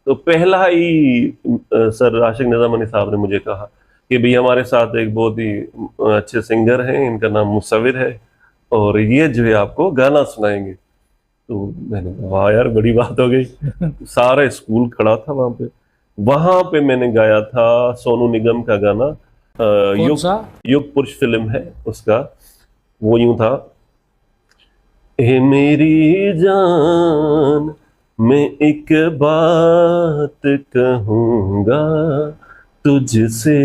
तो पहला ही सर आशिक निज़ाम अली साहब ने मुझे कहा कि भाई हमारे साथ एक बहुत ही अच्छे सिंगर हैं, इनका नाम मुसव्विर है और ये जो है आपको गाना सुनाएंगे। तो मैंने कहा वाह यार बड़ी बात हो गई। सारा स्कूल खड़ा था वहां पे मैंने गाया था सोनू निगम का गाना, कौन युग सा? युग पुरुष फिल्म है उसका। वो यूं था, ए मेरी जान, मैं एक बात कहूंगा तुझसे,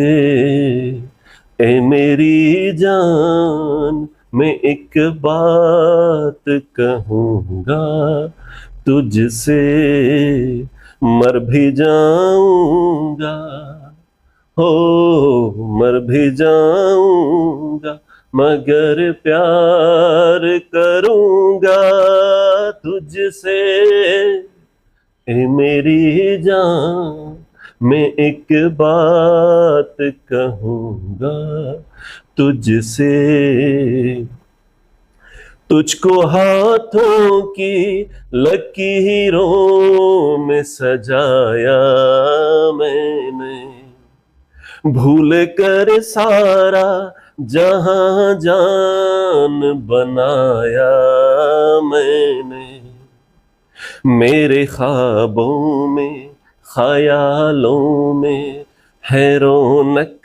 ए मेरी जान, मैं एक बात कहूंगा तुझसे, मर भी जाऊंगा, हो मर भी जाऊंगा, मगर प्यार करूंगा तुझसे, ए मेरी जान, मैं एक बात कहूंगा तुझसे, तुझको हाथों की लकीरों में सजाया मैंने, भूल कर सारा जहां जान बनाया मैंने, मेरे ख्वाबों में ख्यालों में है रौनक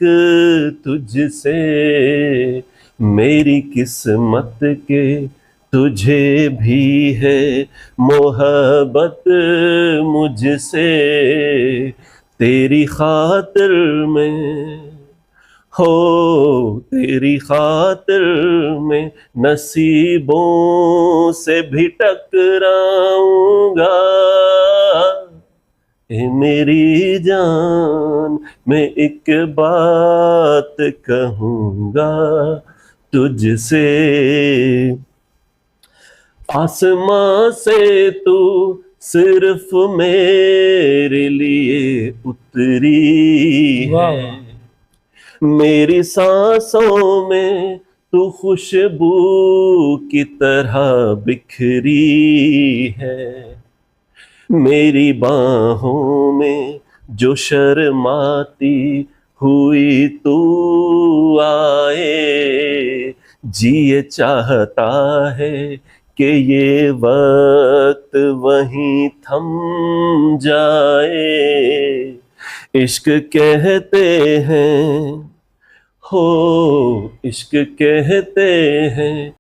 तुझसे, मेरी किस्मत के तुझे भी है मोहब्बत मुझसे, तेरी खातिर में, हो तेरी खातिर में नसीबों से भी टकराऊंगा, ए मेरी जान, मैं एक बात कहूंगा तुझसे, आसमां से तू सिर्फ मेरे लिए उतरी है, वाह वाह। मेरी सांसों में तू खुशबू की तरह बिखरी है, मेरी बाहों में जो शर्माती हुई तू आए, जिए चाहता है कि ये वक्त वहीं थम जाए, इश्क कहते हैं, हो इश्क कहते हैं